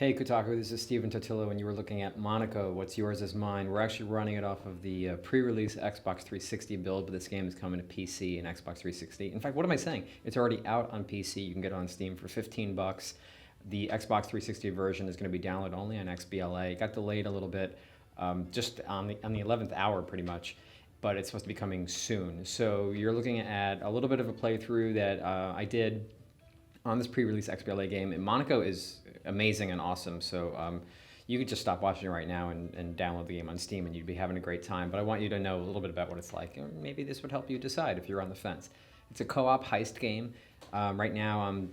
Hey Kotaku, this is Steven Totillo, and you were looking at Monaco, What's Yours is Mine. We're actually running it off of the pre-release Xbox 360 build, but this game is coming to PC and Xbox 360. In fact, what am I saying? It's already out on PC. You can get it on Steam for 15 bucks. The Xbox 360 version is going to be download only on XBLA. It got delayed a little bit, just on the 11th hour pretty much, but it's supposed to be coming soon. So you're looking at a little bit of a playthrough that I did on this pre-release XBLA game. And Monaco is amazing and awesome, so you could just stop watching right now and download the game on Steam, and you'd be having a great time. But I want you to know a little bit about what it's like, and maybe this would help you decide if you're on the fence. It's a co-op heist game. Right now I'm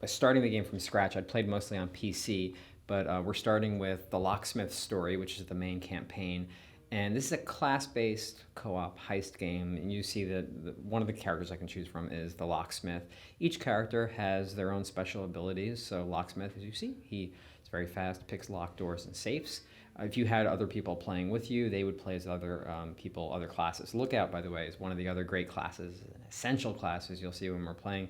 starting the game from scratch. I'd played mostly on PC, but we're starting with the Locksmith story, which is the main campaign. And this is a class-based co-op heist game, and you see that one of the characters I can choose from is the locksmith. Each character has their own special abilities. So locksmith, as you see, he is very fast, picks locked doors and safes. If you had other people playing with you, they would play as other people, other classes. Lookout, by the way, is one of the other great classes, an essential classes you'll see when we're playing.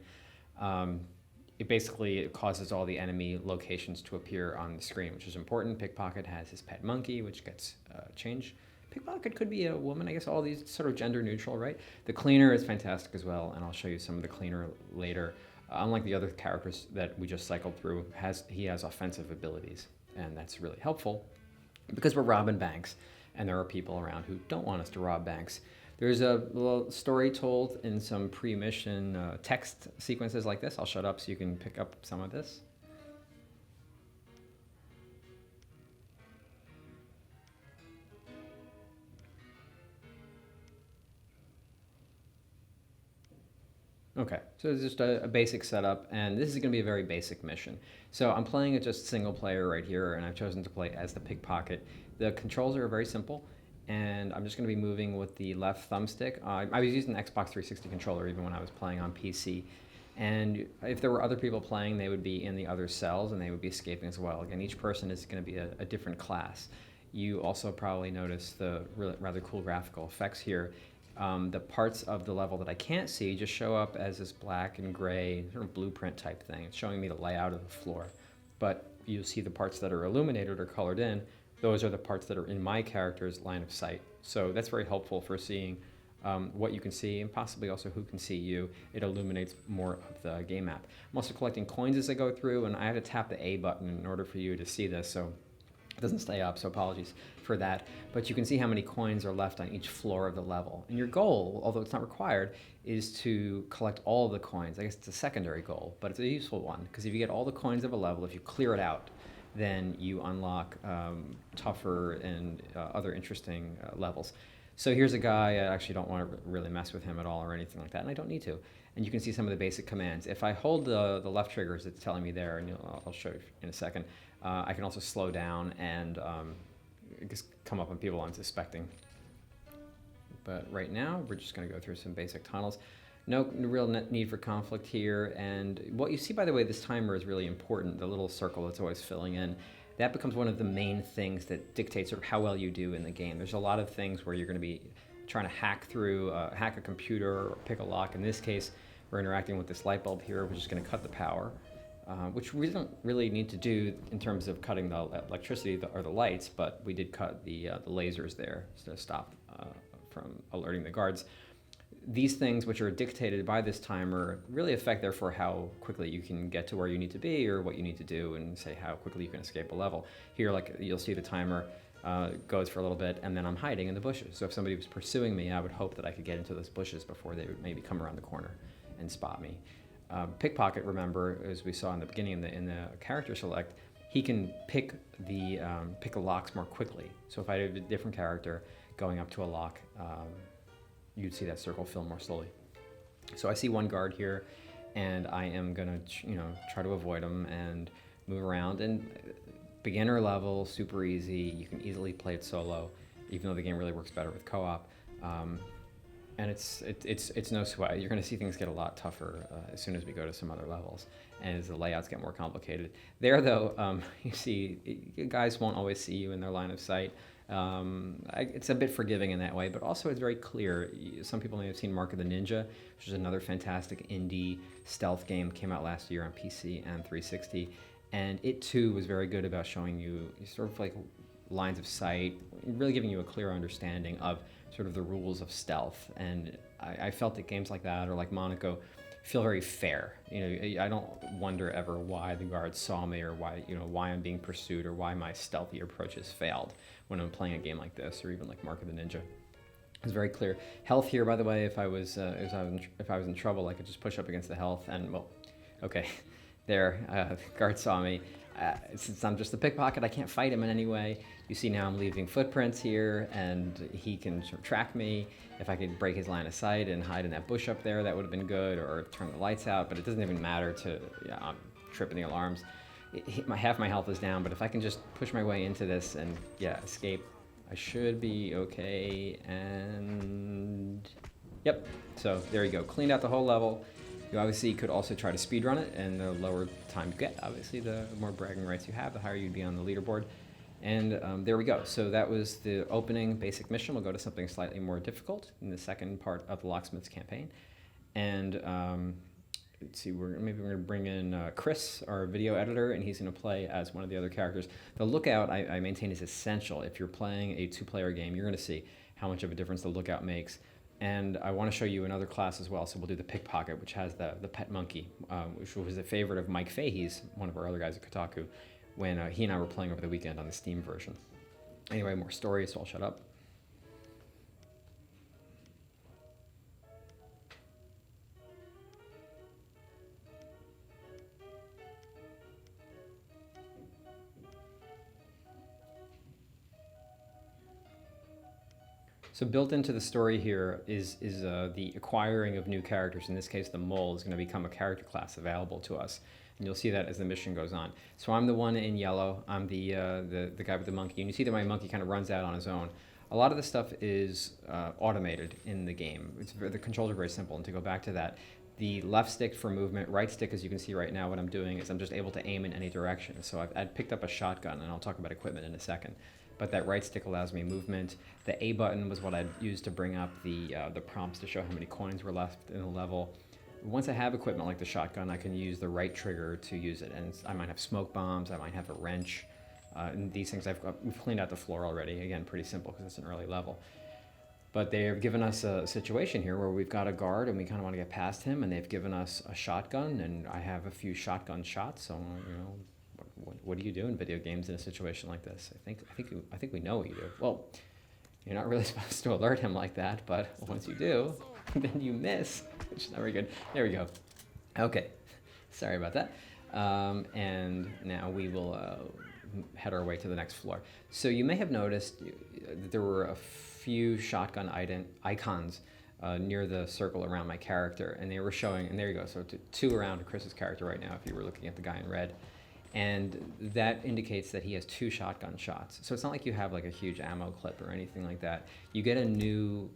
It causes all the enemy locations to appear on the screen, which is important. Pickpocket has his pet monkey, which gets changed. Pickpocket could be a woman. I guess all these sort of gender neutral, right? The cleaner is fantastic as well, and I'll show you some of the cleaner later. Unlike the other characters that we just cycled through, he has offensive abilities, and that's really helpful because we're robbing banks, and there are people around who don't want us to rob banks. There's a little story told in some pre-mission text sequences like this. I'll shut up so you can pick up some of this. Okay, so it's just a basic setup, and this is going to be a very basic mission. So I'm playing it just single player right here, and I've chosen to play as the pickpocket. The controls are very simple, and I'm just going to be moving with the left thumbstick. I was using the Xbox 360 controller even when I was playing on PC. And if there were other people playing, they would be in the other cells, and they would be escaping as well. Again, each person is going to be a different class. You also probably notice the rather cool graphical effects here. The parts of the level that I can't see just show up as this black and gray sort of blueprint type thing. It's showing me the layout of the floor. But you'll see the parts that are illuminated or colored in. Those are the parts that are in my character's line of sight. So that's very helpful for seeing what you can see and possibly also who can see you. It illuminates more of the game map. I'm also collecting coins as I go through, and I have to tap the A button in order for you to see this. So it doesn't stay up, so apologies for that. But you can see how many coins are left on each floor of the level. And your goal, although it's not required, is to collect all of the coins. I guess it's a secondary goal, but it's a useful one, because if you get all the coins of a level, if you clear it out, then you unlock tougher and other interesting levels. So here's a guy, I actually don't want to really mess with him at all or anything like that, and I don't need to. And you can see some of the basic commands. If I hold the left triggers, it's telling me there, and I'll show you in a second. I can also slow down and just come up on people I'm suspecting. But right now, we're just going to go through some basic tunnels. No real need for conflict here. And what you see, by the way, this timer is really important, the little circle that's always filling in. That becomes one of the main things that dictates sort of how well you do in the game. There's a lot of things where you're going to be trying to hack a computer or pick a lock. In this case, we're interacting with this light bulb here, which is going to cut the power. Which we don't really need to do in terms of cutting the electricity or the lights, but we did cut the lasers there to stop from alerting the guards. These things, which are dictated by this timer, really affect, therefore, how quickly you can get to where you need to be or what you need to do, and say how quickly you can escape a level. Here, like you'll see the timer goes for a little bit, and then I'm hiding in the bushes. So if somebody was pursuing me, I would hope that I could get into those bushes before they would maybe come around the corner and spot me. Pickpocket, remember, as we saw in the beginning in the character select, he can pick the locks more quickly. So if I had a different character going up to a lock, you'd see that circle fill more slowly. So I see one guard here, and I am gonna try to avoid him and move around. And beginner level, super easy. You can easily play it solo, even though the game really works better with co-op. And it's no sweat. You're going to see things get a lot tougher as soon as we go to some other levels, and as the layouts get more complicated. There, though, you see, guys won't always see you in their line of sight. It's a bit forgiving in that way, but also it's very clear. Some people may have seen Mark of the Ninja, which is another fantastic indie stealth game, came out last year on PC and 360. And it too was very good about showing you sort of like lines of sight, really giving you a clear understanding of sort of the rules of stealth. And I felt that games like that, or like Monaco, feel very fair. I don't wonder ever why the guards saw me, or why I'm being pursued, or why my stealthy approaches failed when I'm playing a game like this, or even like Mark of the Ninja. It's very clear. Health here, by the way, if I was in trouble, I could just push up against the health, and well, okay, there, the guard saw me. Since I'm just a pickpocket, I can't fight him in any way. You see now I'm leaving footprints here, and he can sort of track me. If I could break his line of sight and hide in that bush up there, that would have been good, or turn the lights out, but it doesn't even matter I'm tripping the alarms. Half my health is down, but if I can just push my way into this and, escape, I should be okay, and yep, so there you go. Cleaned out the whole level. You obviously could also try to speedrun it, and the lower time you get, obviously, the more bragging rights you have, the higher you'd be on the leaderboard. And there we go. So that was the opening basic mission. We'll go to something slightly more difficult in the second part of the Locksmith's campaign. And let's see, maybe we're going to bring in Chris, our video editor, and he's going to play as one of the other characters. The lookout, I maintain, is essential. If you're playing a two-player game, you're going to see how much of a difference the lookout makes. And I want to show you another class as well. So we'll do the pickpocket, which has the pet monkey, which was a favorite of Mike Fahey's, one of our other guys at Kotaku, when he and I were playing over the weekend on the Steam version. Anyway, more stories, so I'll shut up. So built into the story here is the acquiring of new characters. In this case, the mole is going to become a character class available to us. And you'll see that as the mission goes on. So I'm the one in yellow. I'm the guy with the monkey. And you see that my monkey kind of runs out on his own. A lot of this stuff is automated in the game. The controls are very simple. And to go back to that, the left stick for movement, right stick, as you can see right now, what I'm doing is I'm just able to aim in any direction. So I've picked up a shotgun, and I'll talk about equipment in a second. But that right stick allows me movement. The A button was what I'd used to bring up the prompts to show how many coins were left in the level. Once I have equipment like the shotgun, I can use the right trigger to use it. And I might have smoke bombs, I might have a wrench. And these things, we've cleaned out the floor already. Again, pretty simple because it's an early level. But they have given us a situation here where we've got a guard and we kind of want to get past him, and they've given us a shotgun, and I have a few shotgun shots. So, what do you do in video games in a situation like this? I think we know what you do. Well, you're not really supposed to alert him like that, but once you do, then you miss, which is not very good. There we go. Okay, sorry about that. And now we will head our way to the next floor. So you may have noticed that there were a few shotgun icons near the circle around my character, and they were showing, and there you go, so two around Chris's character right now if you were looking at the guy in red. And that indicates that he has 2 shotgun shots. So it's not like you have like a huge ammo clip or anything like that. You get a new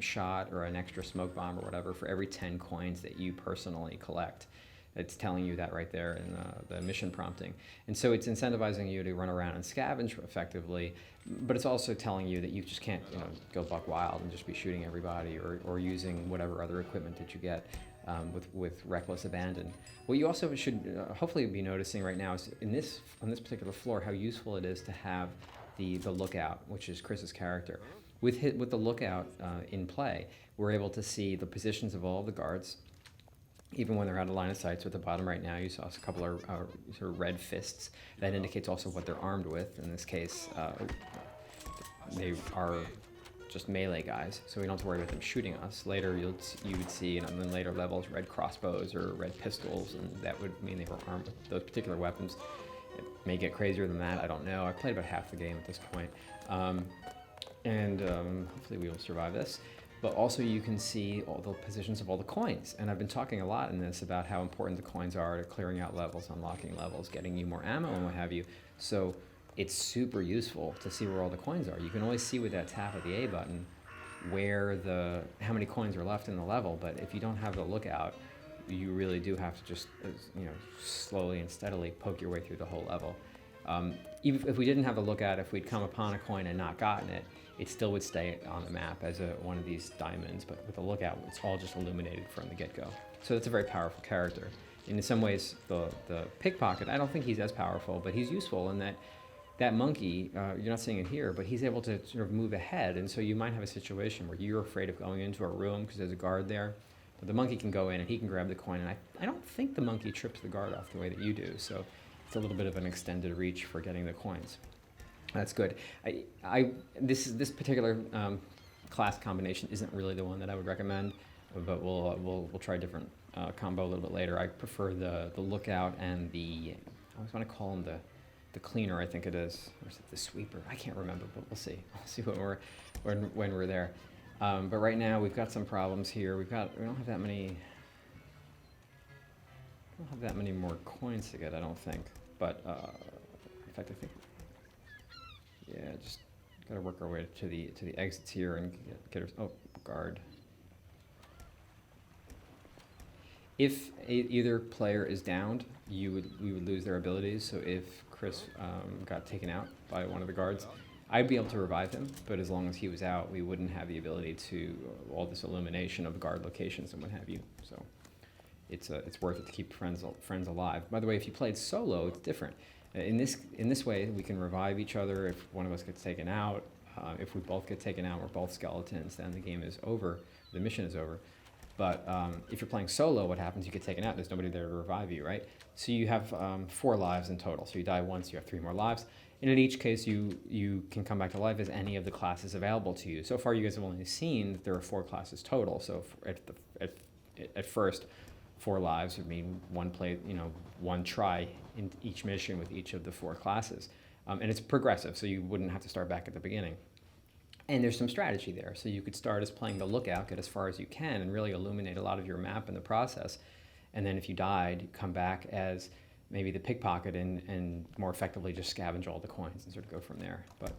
shot or an extra smoke bomb or whatever for every 10 coins that you personally collect. It's telling you that right there in the mission prompting. And so it's incentivizing you to run around and scavenge effectively, but it's also telling you that you just can't go buck wild and just be shooting everybody or using whatever other equipment that you get. With reckless abandon. What you also should hopefully be noticing right now is on this particular floor how useful it is to have the lookout, which is Chris's character. With the lookout in play, we're able to see the positions of all the guards, even when they're out of line of sight. So at the bottom right now, you saw a couple of sort of red fists. That indicates also what they're armed with. In this case, they are just melee guys, so we don't have to worry about them shooting us. Later, you would see in later levels red crossbows or red pistols, and that would mean they were armed with those particular weapons. It may get crazier than that, I don't know. I've played about half the game at this point. Hopefully we will survive this. But also you can see all the positions of all the coins. And I've been talking a lot in this about how important the coins are to clearing out levels, unlocking levels, getting you more ammo and what have you. So it's super useful to see where all the coins are. You can always see with that tap of the A button how many coins are left in the level, but if you don't have the lookout, you really do have to just slowly and steadily poke your way through the whole level. Even if we didn't have the lookout, if we'd come upon a coin and not gotten it, it still would stay on the map as one of these diamonds, but with the lookout, it's all just illuminated from the get-go. So that's a very powerful character. in some ways, the pickpocket, I don't think he's as powerful, but he's useful in that that monkey, you're not seeing it here, but he's able to sort of move ahead. And so you might have a situation where you're afraid of going into a room because there's a guard there. But the monkey can go in and he can grab the coin. And I don't think the monkey trips the guard off the way that you do. So it's a little bit of an extended reach for getting the coins. That's good. This particular class combination isn't really the one that I would recommend, but we'll try a different combo a little bit later. I prefer the lookout and I always want to call him the cleaner, I think it is, or is it the sweeper? I can't remember, but we'll see. We'll see when we're there. But right now we've got some problems here. We don't have that many. Don't have that many more coins to get, I don't think. But in fact, I think, yeah, just gotta work our way to the exits here and get our guard. If either player is downed, we would lose their abilities. So if Chris got taken out by one of the guards, I'd be able to revive him, but as long as he was out, we wouldn't have the ability to all this illumination of guard locations and what have you. So it's worth it to keep friends alive. By the way, if you played solo, it's different. In this way, we can revive each other if one of us gets taken out. If we both get taken out, we're both skeletons, then the game is over, the mission is over. But if you're playing solo, what happens? You get taken out. There's nobody there to revive you, right? So you have 4 lives in total. So you die once, you have 3 more lives. And in each case, you can come back to life as any of the classes available to you. So far, you guys have only seen that there are 4 classes total. So at first, 4 lives would mean one try in each mission with each of the 4 classes. And it's progressive, so you wouldn't have to start back at the beginning. And there's some strategy there. So you could start as playing the lookout, get as far as you can, and really illuminate a lot of your map in the process. And then if you died, you come back as maybe the pickpocket and more effectively just scavenge all the coins and sort of go from there. But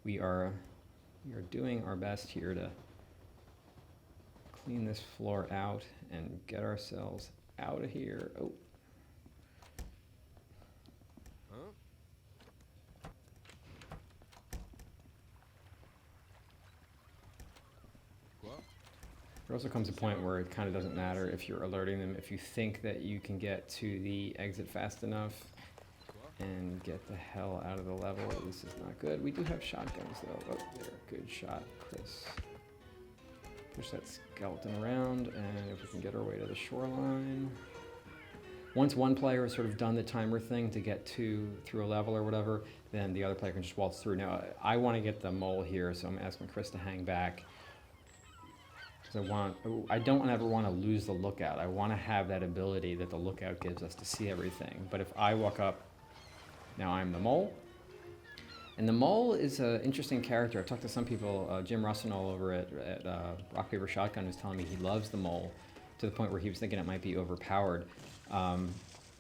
we are doing our best here to clean this floor out and get ourselves out of here. Oh. There also comes a point where it kind of doesn't matter if you're alerting them. If you think that you can get to the exit fast enough and get the hell out of the level, this is not good. We do have shotguns though. Oh, there, good shot, Chris. Push that skeleton around, and if we can get our way to the shoreline. Once one player has sort of done the timer thing to get through a level or whatever, then the other player can just waltz through. Now, I want to get the mole here, so I'm asking Chris to hang back. I don't ever want to lose the lookout. I want to have that ability that the lookout gives us to see everything. But if I walk up, now I'm the mole. And the mole is an interesting character. I've talked to some people, Jim Russell over at Rock Paper Shotgun was telling me he loves the mole to the point where he was thinking it might be overpowered.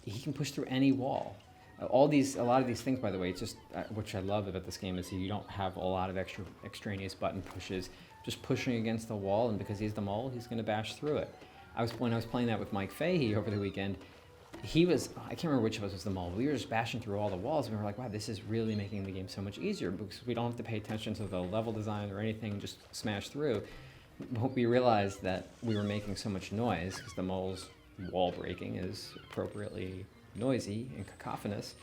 He can push through any wall. A lot of these things, by the way, it's just which I love about this game is you don't have a lot of extraneous button pushes. Just pushing against the wall, and because he's the mole, he's going to bash through it. When I was playing that with Mike Fahey over the weekend, I can't remember which of us was the mole, but we were just bashing through all the walls, and we were like, wow, this is really making the game so much easier because we don't have to pay attention to the level design or anything, just smash through. But we realized that we were making so much noise because the mole's wall breaking is appropriately noisy and cacophonous.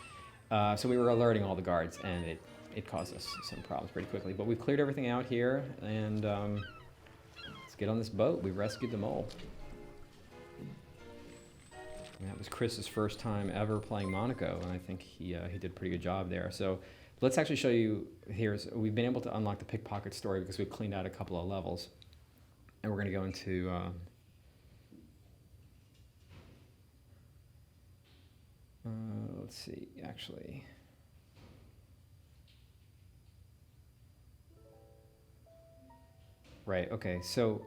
So we were alerting all the guards, and it caused us some problems pretty quickly. But we've cleared everything out here, and let's get on this boat. We rescued the mole. And that was Chris's first time ever playing Monaco, and I think he did a pretty good job there. So let's actually show you here. So we've been able to unlock the pickpocket story because we've cleaned out a couple of levels. And we're going to go into... let's see, actually... Right, okay, so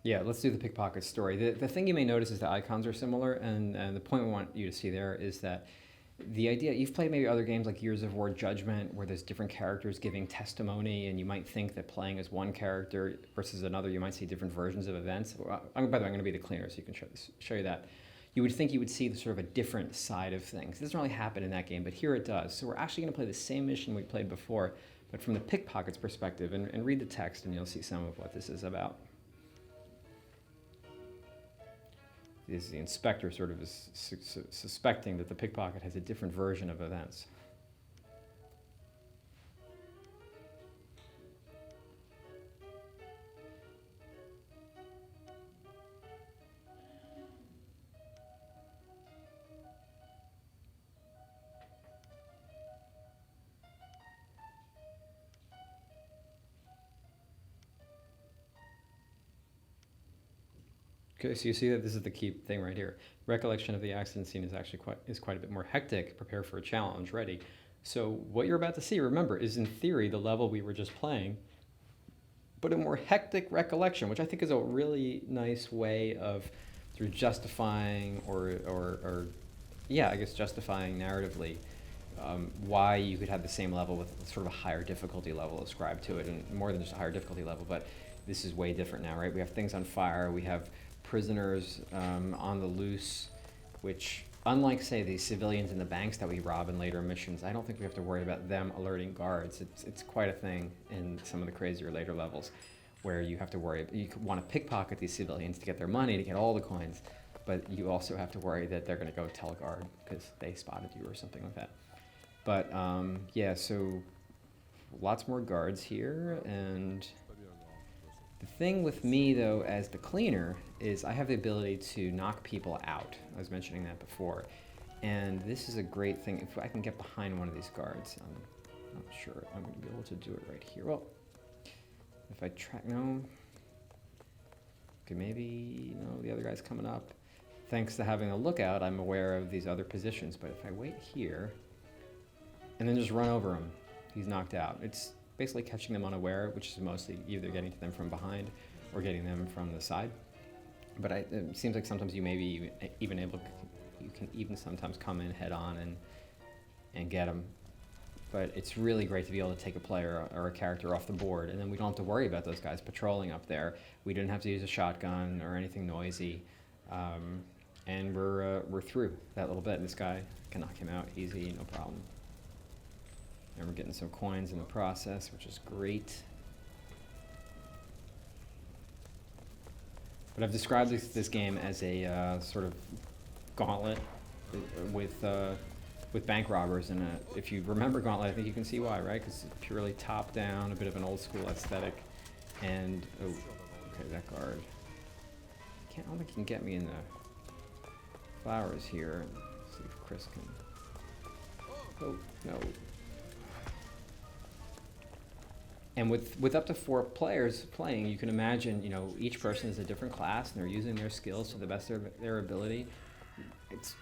yeah, let's do the pickpocket story. The thing you may notice is the icons are similar, and the point we want you to see there is that the idea, you've played maybe other games like Gears of War Judgment, where there's different characters giving testimony, and you might think that playing as one character versus another, you might see different versions of events. By the way, I'm going to be the cleaner, so you can show you that. You would think you would see sort of a different side of things. It doesn't really happen in that game, but here it does. So we're actually going to play the same mission we played before, but from the pickpocket's perspective, and read the text and you'll see some of what this is about. is the inspector sort of is suspecting that the pickpocket has a different version of events. Okay, so you see that this is the key thing right here. Recollection of the accident scene is actually quite a bit more hectic. Prepare for a challenge. Ready. So what you're about to see, remember, is in theory the level we were just playing, but a more hectic recollection, which I think is a really nice way of through justifying or yeah, I guess justifying narratively why you could have the same level with sort of a higher difficulty level ascribed to it, and more than just a higher difficulty level, but this is way different now, right? We have things on fire, we have prisoners on the loose, which, unlike, say, the civilians in the banks that we rob in later missions, I don't think we have to worry about them alerting guards. It's quite a thing in some of the crazier later levels where you have to worry, you want to pickpocket these civilians to get their money, to get all the coins, but you also have to worry that they're going to go tell a guard because they spotted you or something like that. But yeah, so lots more guards here, and the thing with me, though, as the cleaner, is I have the ability to knock people out. I was mentioning that before. And this is a great thing. If I can get behind one of these guards, I'm not sure I'm going to be able to do it right here. Well, if I track, no. Okay, maybe, no, the other guy's coming up. Thanks to having a lookout, I'm aware of these other positions. But if I wait here, and then just run over him, he's knocked out. It's basically catching them unaware, which is mostly either getting to them from behind or getting them from the side. But it seems like sometimes you may be even able, you can even sometimes come in head on and get them. But it's really great to be able to take a player or a character off the board, and then we don't have to worry about those guys patrolling up there. We didn't have to use a shotgun or anything noisy, and we're through that little bit. This guy can knock him out easy, no problem. And we're getting some coins in the process, which is great. But I've described this game as a sort of gauntlet with bank robbers. And if you remember Gauntlet, I think you can see why, right? Because it's purely top-down, a bit of an old-school aesthetic. And, oh, okay, that guard. I don't think he can get me in the flowers here. Let's see if Chris can. Oh, no. And with up to 4 players playing, you can imagine, you know, each person is a different class, and they're using their skills to the best of their ability.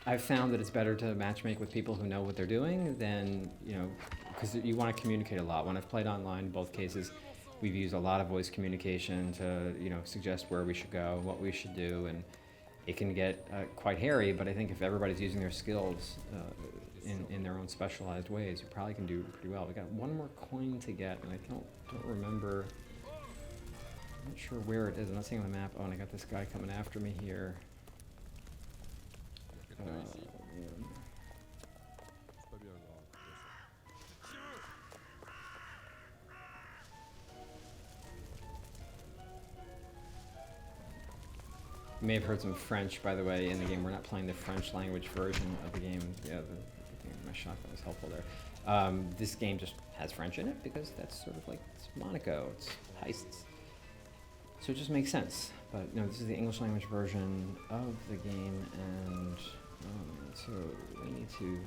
I've found that it's better to matchmake with people who know what they're doing than, you know, because you want to communicate a lot. When I've played online, in both cases, we've used a lot of voice communication to, you know, suggest where we should go, what we should do, and it can get quite hairy. But I think if everybody's using their skills in their own specialized ways, you probably can do pretty well. We got one more coin to get, and I don't remember. I'm not sure where it is. I'm not seeing on the map. Oh, and I got this guy coming after me here. You may have heard some French, by the way, in the game. We're not playing the French language version of the game. Yeah, my shotgun was helpful there. This game just has French in it because that's sort of like, it's Monaco, it's heists. So it just makes sense. But no, this is the English language version of the game, and so we need to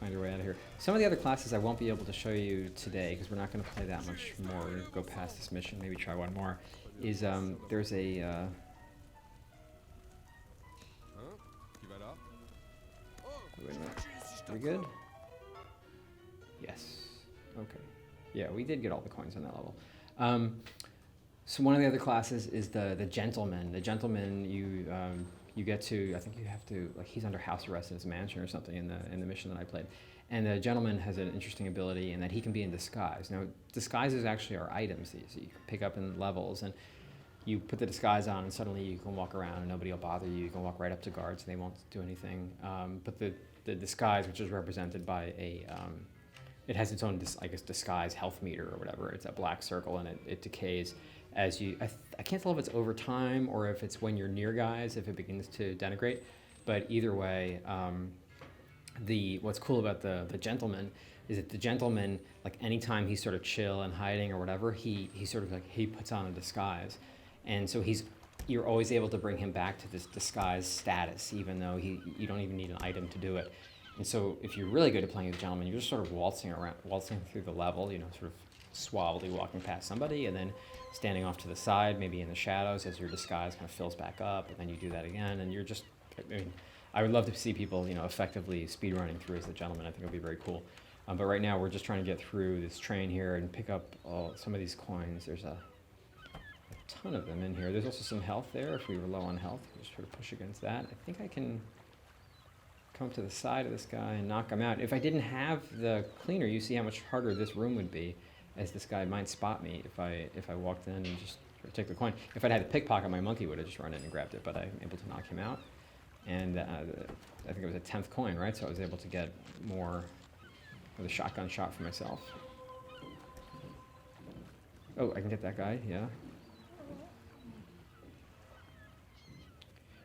find our way out of here. Some of the other classes I won't be able to show you today because we're not going to play that much more. We're going to go past this mission, maybe try one more. Is there's a wait a minute. Are we good? Yes. Okay. Yeah, we did get all the coins on that level. So one of the other classes is the gentleman. The gentleman, you get to, I think you have to, like, he's under house arrest in his mansion or something in the mission that I played. And the gentleman has an interesting ability in that he can be in disguise. Now, disguises actually are items that you can pick up in levels, and you put the disguise on and suddenly you can walk around and nobody will bother you. You can walk right up to guards and they won't do anything. But the disguise, which is represented by it has its own, I guess, disguise health meter or whatever. It's a black circle and it decays. as you. I can't tell if it's over time or if it's when you're near guys, if it begins to denigrate. But either way, what's cool about the gentleman is that the gentleman, like anytime he's sort of chill and hiding or whatever, he sort of like he puts on a disguise, and so you're always able to bring him back to this disguise status, even though you don't even need an item to do it. And so if you're really good at playing the gentleman, you're just sort of waltzing through the level, sort of suavely walking past somebody and then standing off to the side, maybe in the shadows as your disguise kind of fills back up, and then you do that again, and you're just, I mean, I would love to see people, effectively speedrunning through as the gentleman. I think it would be very cool. But right now we're just trying to get through this train here and pick up some of these coins. There's a ton of them in here. There's also some health there. If we were low on health, just sort of push against that. I think I can come up to the side of this guy and knock him out. If I didn't have the cleaner, you see how much harder this room would be, as this guy might spot me if I walked in and just sort of take the coin. If I'd had to pickpocket, my monkey would have just run in and grabbed it, but I'm able to knock him out. And I think it was a 10th coin, right? So I was able to get more with a shotgun shot for myself. Oh, I can get that guy, yeah.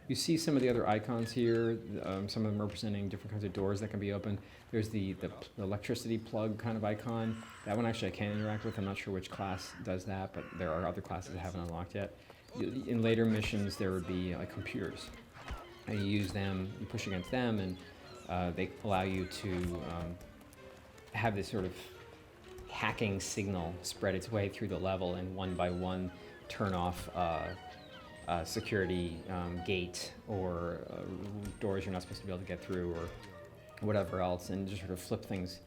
You see some of the other icons here. Some of them representing different kinds of doors that can be opened. There's the electricity plug kind of icon. That one actually I can interact with. I'm not sure which class does that, but there are other classes that haven't unlocked yet. In later missions, there would be like computers. And you use them, you push against them, and they allow you to have this sort of hacking signal spread its way through the level and one by one turn off security gate or doors you're not supposed to be able to get through or whatever else, and just sort of flip things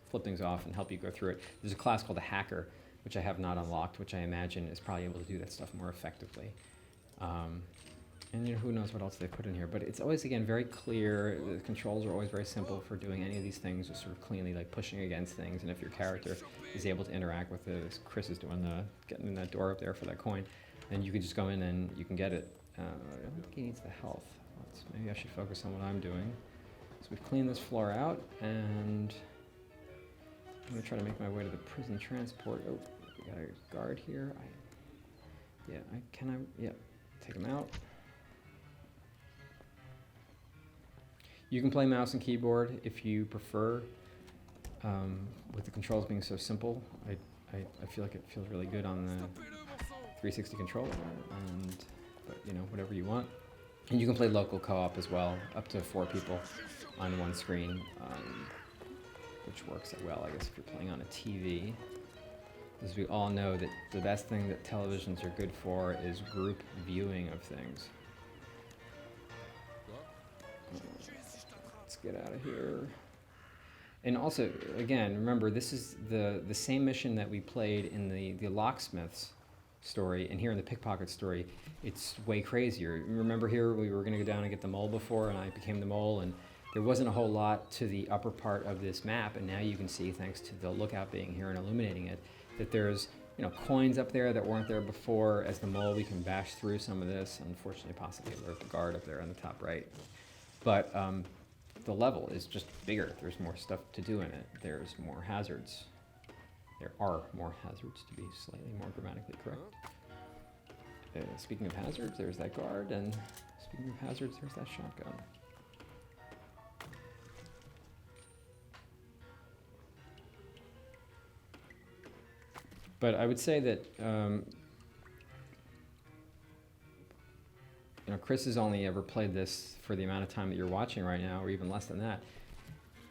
off and help you go through it. There's a class called the Hacker, which I have not unlocked, which I imagine is probably able to do that stuff more effectively. And who knows what else they put in here, but it's always, again, very clear. The controls are always very simple for doing any of these things, just sort of cleanly like pushing against things. And if your character is able to interact with it, as Chris is doing, getting in that door up there for that coin, then you can just go in and you can get it. I don't think he needs the health. Maybe I should focus on what I'm doing. So we've cleaned this floor out, and I'm gonna try to make my way to the prison transport. Oh, we got a guard here. Take him out. You can play mouse and keyboard if you prefer. With the controls being so simple, I feel like it feels really good on the 360 controller, but whatever you want. And you can play local co-op as well, up to 4 people on one screen, which works well, I guess, if you're playing on a TV. As we all know, that the best thing that televisions are good for is group viewing of things. Let's get out of here. And also, again, remember, this is the same mission that we played in the locksmith's story, and here in the pickpocket story, it's way crazier. Remember here, we were going to go down and get the mole before, and I became the mole, and there wasn't a whole lot to the upper part of this map, and now you can see, thanks to the lookout being here and illuminating it, that there's coins up there that weren't there before. As the mole, we can bash through some of this, unfortunately possibly alert the guard up there on the top right. But the level is just bigger. There's more stuff to do in it. There's more hazards. There are more hazards, to be slightly more grammatically correct. Speaking of hazards, there's that guard, and speaking of hazards, there's that shotgun. But I would say that Chris has only ever played this for the amount of time that you're watching right now, or even less than that,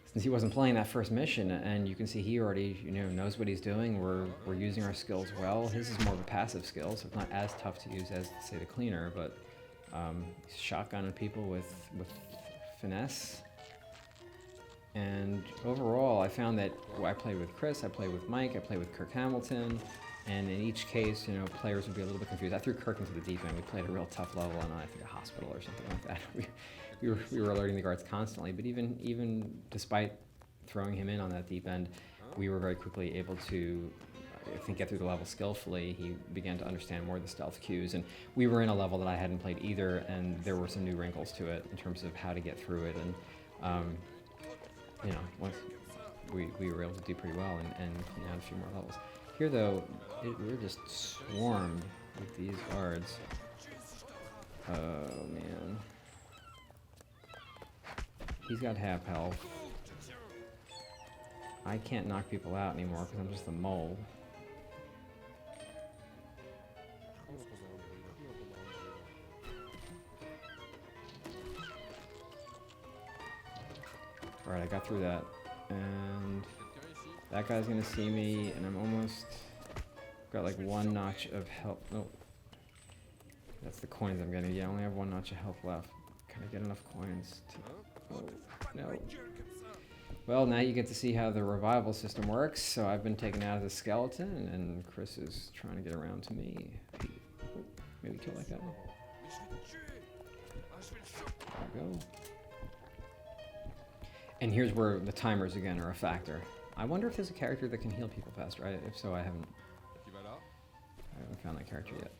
since he wasn't playing that first mission. And you can see he already knows what he's doing. We're using our skills well. His is more of a passive skill, so it's not as tough to use as, say, the cleaner. But he's shotgunning people with finesse. And overall, I found that I played with Chris, I played with Mike, I played with Kirk Hamilton, and in each case, players would be a little bit confused. I threw Kirk into the deep end. We played a real tough level on, I think, a hospital or something like that. We were alerting the guards constantly, but even despite throwing him in on that deep end, we were very quickly able to, I think, get through the level skillfully. He began to understand more of the stealth cues, and we were in a level that I hadn't played either, and there were some new wrinkles to it in terms of how to get through it, and once we were able to do pretty well and clean out a few more levels. Here, though, we were just swarmed with these guards. Oh man. He's got half health. I can't knock people out anymore because I'm just a mole. Alright, I got through that. And that guy's gonna see me, and I'm almost got like one notch of health. Nope. That's the coins I'm getting. Yeah, I only have one notch of health left. Can I get enough coins to... Oh, no. Well, now you get to see how the revival system works. So I've been taken out as a skeleton, and Chris is trying to get around to me. Maybe kill that guy. There we go. And here's where the timers again are a factor. I wonder if there's a character that can heal people faster. If so, I haven't found that character yet.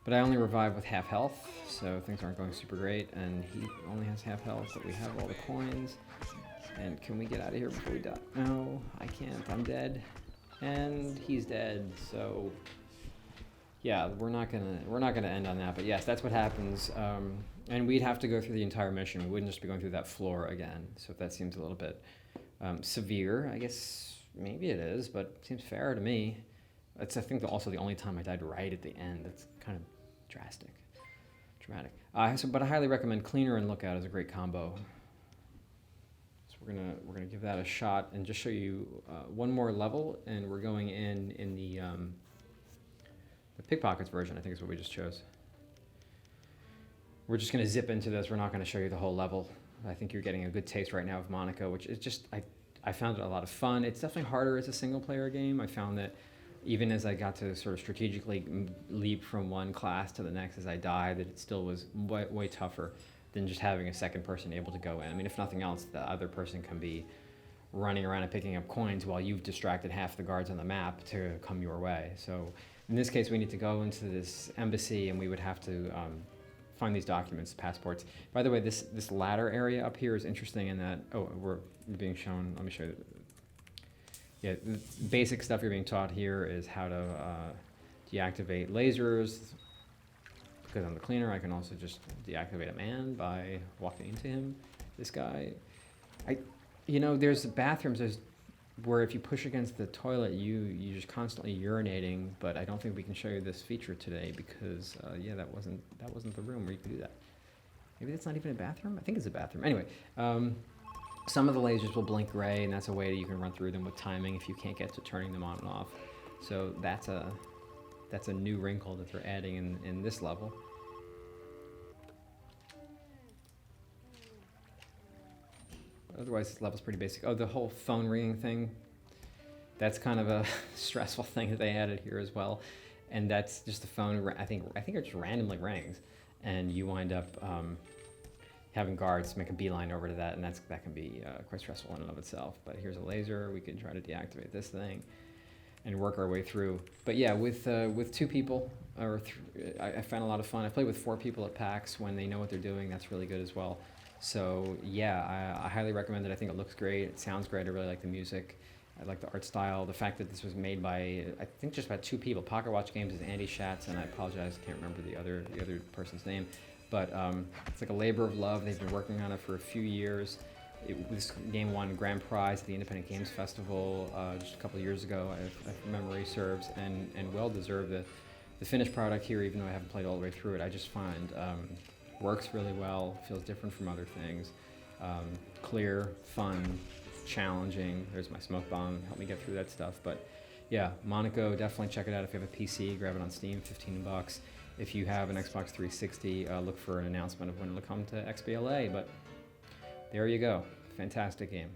But I only revive with half health, so things aren't going super great. And he only has half health, but we have all the coins. And can we get out of here before we die? No, I can't. I'm dead, and he's dead. So yeah, we're not gonna end on that. But yes, that's what happens. And we'd have to go through the entire mission. We wouldn't just be going through that floor again. So if that seems a little bit severe, I guess maybe it is, but it seems fair to me. It's, I think, also the only time I died right at the end. It's kind of dramatic. But I highly recommend Cleaner and Lookout as a great combo. So we're gonna give that a shot and just show you one more level, and we're going in the pickpockets version. I think is what we just chose. We're just gonna zip into this. We're not gonna show you the whole level. I think you're getting a good taste right now of Monaco, which is just I found it a lot of fun. It's definitely harder as a single player game. I found that even as I got to sort of strategically leap from one class to the next as I died, that it still was way tougher than just having a second person able to go in. I mean, if nothing else, the other person can be running around and picking up coins while you've distracted half the guards on the map to come your way. So in this case, we need to go into this embassy, and we would have to find these documents, passports. By the way, this ladder area up here is interesting in that, we're being shown, let me show you. Yeah, the basic stuff you're being taught here is how to deactivate lasers. Because I'm the cleaner, I can also just deactivate a man by walking into him. This guy, there's bathrooms where if you push against the toilet, you're just constantly urinating. But I don't think we can show you this feature today because that wasn't the room where you could do that. Maybe that's not even a bathroom. I think it's a bathroom. Anyway. Some of the lasers will blink gray, and that's a way that you can run through them with timing if you can't get to turning them on and off. So that's a new wrinkle that they're adding in this level. Otherwise, this level's pretty basic. Oh, the whole phone ringing thing, that's kind of a stressful thing that they added here as well. And that's just the phone, I think it just randomly rings, and you wind up having guards make a beeline over to that, and that can be quite stressful in and of itself. But here's a laser. We can try to deactivate this thing and work our way through. But yeah, with two people, I found a lot of fun. I played with 4 people at PAX when they know what they're doing. That's really good as well. So yeah, I highly recommend it. I think it looks great. It sounds great. I really like the music. I like the art style. The fact that this was made by, I think, just about 2 people. Pocket Watch Games is Andy Schatz, and I apologize, I can't remember the other person's name. But it's like a labor of love. They've been working on it for a few years. This game won grand prize at the Independent Games Festival just a couple of years ago, if memory serves, and well deserved. The finished product here, even though I haven't played all the way through it, I just find works really well, feels different from other things. Clear, fun, challenging. There's my smoke bomb, help me get through that stuff. But yeah, Monaco, definitely check it out if you have a PC, grab it on Steam, $15. If you have an Xbox 360, look for an announcement of when it'll come to XBLA, but there you go. Fantastic game.